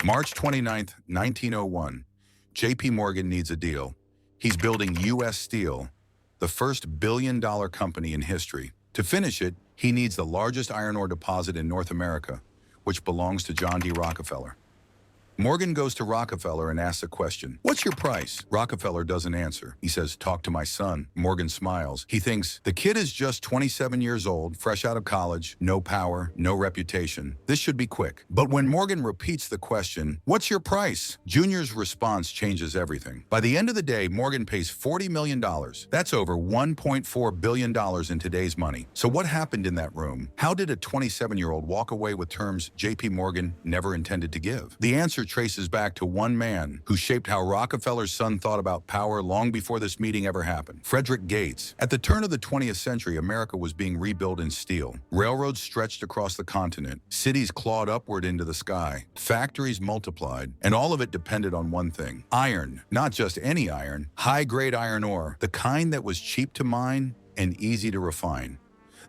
March 29th, 1901. J.P. Morgan needs a deal. He's building U.S. Steel, the first billion-dollar company in history. To finish it, he needs the largest iron ore deposit in North America, which belongs to John D. Rockefeller. Morgan goes to Rockefeller and asks a question. What's your price? Rockefeller doesn't answer. He says, talk to my son. Morgan smiles. He thinks, the kid is just 27 years old, fresh out of college, no power, no reputation. This should be quick. But when Morgan repeats the question, what's your price? Junior's response changes everything. By the end of the day, Morgan pays $40 million. That's over $1.4 billion in today's money. So what happened in that room? How did a 27-year-old walk away with terms J.P. Morgan never intended to give? The answer traces back to one man who shaped how Rockefeller's son thought about power long before this meeting ever happened. Frederick Gates. At the turn of the 20th century, America was being rebuilt in steel. Railroads stretched across the continent. Cities clawed upward into the sky. Factories multiplied. And all of it depended on one thing. Iron. Not just any iron. High-grade iron ore. The kind that was cheap to mine and easy to refine.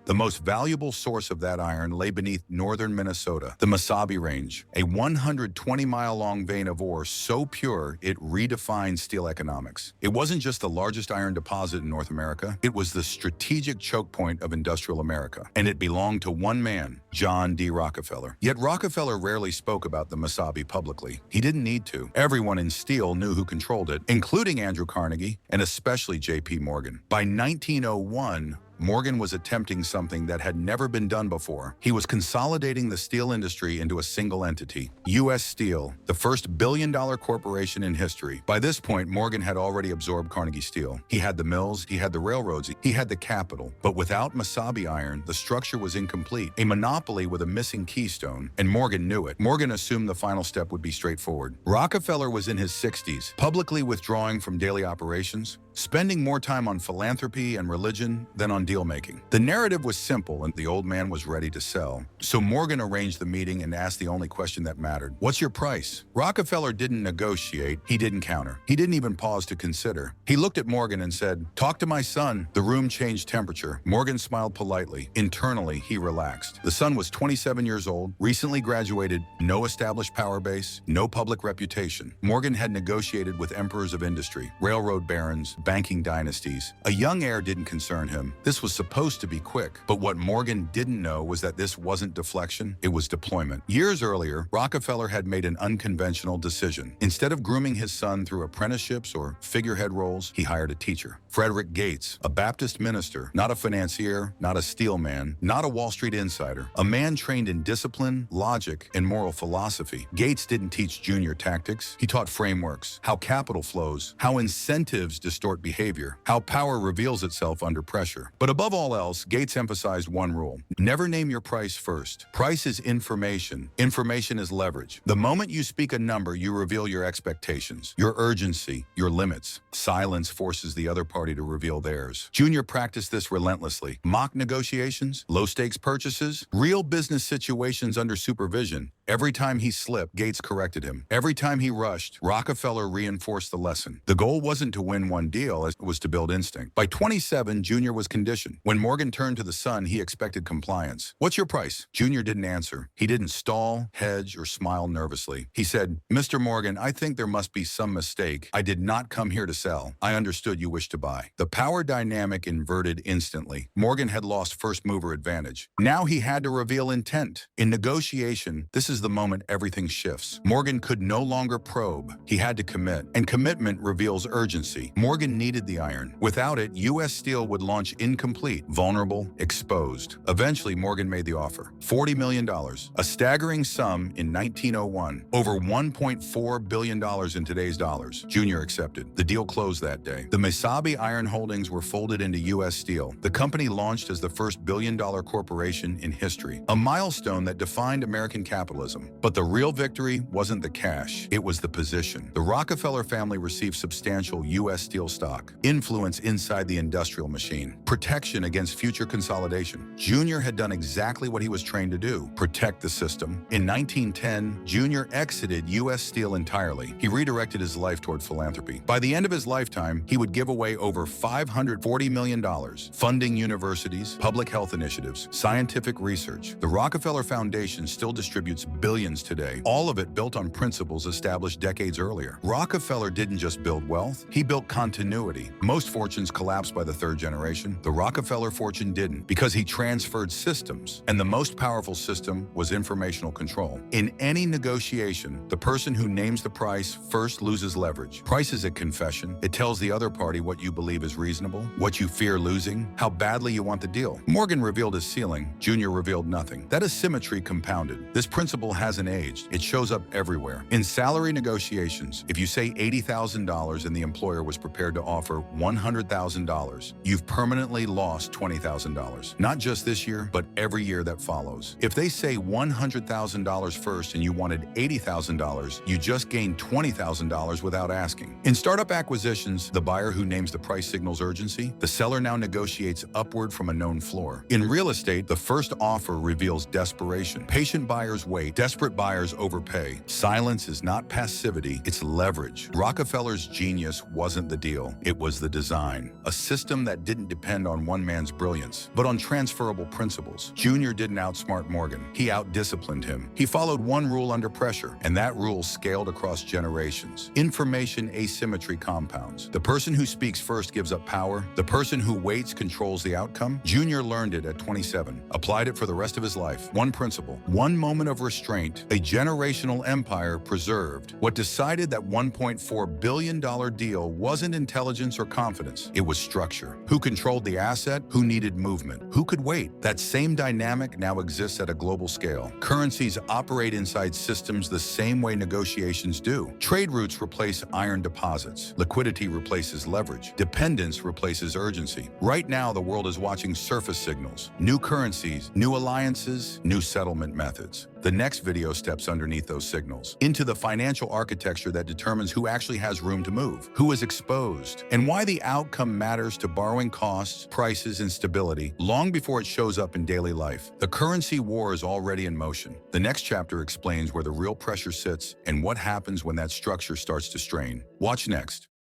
The most valuable source of that iron lay beneath northern Minnesota, the Mesabi Range, a 120-mile-long vein of ore so pure it redefined steel economics. It wasn't just the largest iron deposit in North America, it was the strategic choke point of industrial America. And it belonged to one man, John D. Rockefeller. Yet Rockefeller rarely spoke about the Mesabi publicly. He didn't need to. Everyone in steel knew who controlled it, including Andrew Carnegie and especially J.P. Morgan. By 1901, Morgan was attempting something that had never been done before. He was consolidating the steel industry into a single entity, U.S. Steel, the first billion-dollar corporation in history. By this point, Morgan had already absorbed Carnegie Steel. He had the mills, he had the railroads, he had the capital. But without Mesabi iron, the structure was incomplete, a monopoly with a missing keystone, and Morgan knew it. Morgan assumed the final step would be straightforward. Rockefeller was in his 60s, publicly withdrawing from daily operations, spending more time on philanthropy and religion than on deal-making. The narrative was simple, and the old man was ready to sell. So Morgan arranged the meeting and asked the only question that mattered. What's your price? Rockefeller didn't negotiate. He didn't counter. He didn't even pause to consider. He looked at Morgan and said, talk to my son. The room changed temperature. Morgan smiled politely. Internally, he relaxed. The son was 27 years old, recently graduated, no established power base, no public reputation. Morgan had negotiated with emperors of industry, railroad barons, banking dynasties. A young heir didn't concern him. This was supposed to be quick, but what Morgan didn't know was that this wasn't deflection, it was deployment. Years earlier, Rockefeller had made an unconventional decision. Instead of grooming his son through apprenticeships or figurehead roles, he hired a teacher. Frederick Gates, a Baptist minister, not a financier, not a steel man, not a Wall Street insider, a man trained in discipline, logic, and moral philosophy. Gates didn't teach junior tactics. He taught frameworks, how capital flows, how incentives distort behavior, how power reveals itself under pressure. But above all else, Gates emphasized one rule. Never name your price first. Price is information. Information is leverage. The moment you speak a number, you reveal your expectations, your urgency, your limits. Silence forces the other party to reveal theirs. Junior practiced this relentlessly. Mock negotiations, low-stakes purchases, real business situations under supervision. Every time he slipped, Gates corrected him. Every time he rushed, Rockefeller reinforced the lesson. The goal wasn't to win one deal, it was to build instinct. By 27, Junior was conditioned. When Morgan turned to the son, he expected compliance. What's your price? Junior didn't answer. He didn't stall, hedge, or smile nervously. He said, Mr. Morgan, I think there must be some mistake. I did not come here to sell. I understood you wish to buy. The power dynamic inverted instantly. Morgan had lost first mover advantage. Now he had to reveal intent. In negotiation, this is the moment everything shifts. Morgan could no longer probe. He had to commit. And commitment reveals urgency. Morgan needed the iron. Without it, U.S. Steel would launch incomplete, vulnerable, exposed. Eventually, Morgan made the offer. $40 million, a staggering sum in 1901. Over $1.4 billion in today's dollars. Junior accepted. The deal closed that day. The Mesabi iron holdings were folded into U.S. Steel. The company launched as the first billion-dollar corporation in history. A milestone that defined American capitalism. But the real victory wasn't the cash, it was the position. The Rockefeller family received substantial U.S. Steel stock, influence inside the industrial machine, protection against future consolidation. Junior had done exactly what he was trained to do, protect the system. In 1910, Junior exited U.S. Steel entirely. He redirected his life toward philanthropy. By the end of his lifetime, he would give away over $540 million, funding universities, public health initiatives, scientific research. The Rockefeller Foundation still distributes billions today, all of it built on principles established decades earlier. Rockefeller didn't just build wealth, he built continuity. Most fortunes collapsed by the third generation. The Rockefeller fortune didn't, because he transferred systems, and the most powerful system was informational control. In any negotiation, the person who names the price first loses leverage. Price is a confession. It tells the other party what you believe is reasonable, what you fear losing, how badly you want the deal. Morgan revealed his ceiling, Junior revealed nothing. That asymmetry compounded. This principle hasn't aged. It shows up everywhere. In salary negotiations, if you say $80,000 and the employer was prepared to offer $100,000, you've permanently lost $20,000. Not just this year, but every year that follows. If they say $100,000 first and you wanted $80,000, you just gained $20,000 without asking. In startup acquisitions, the buyer who names the price signals urgency. The seller now negotiates upward from a known floor. In real estate, the first offer reveals desperation. Patient buyers wait. Desperate buyers overpay. Silence is not passivity, it's leverage. Rockefeller's genius wasn't the deal, it was the design. A system that didn't depend on one man's brilliance, but on transferable principles. Junior didn't outsmart Morgan, he outdisciplined him. He followed one rule under pressure, and that rule scaled across generations. Information asymmetry compounds. The person who speaks first gives up power. The person who waits controls the outcome. Junior learned it at 27, applied it for the rest of his life. One principle, one moment of restraint, a generational empire preserved. What decided that $1.4 billion deal wasn't intelligence or confidence, it was structure. Who controlled the asset? Who needed movement? Who could wait? That same dynamic now exists at a global scale. Currencies operate inside systems the same way negotiations do. Trade routes replace iron deposits. Liquidity replaces leverage. Dependence replaces urgency. Right now, the world is watching surface signals, new currencies, new alliances, new settlement methods. The next video steps underneath those signals, into the financial architecture that determines who actually has room to move, who is exposed, and why the outcome matters to borrowing costs, prices, and stability long before it shows up in daily life. The currency war is already in motion. The next chapter explains where the real pressure sits and what happens when that structure starts to strain. Watch next.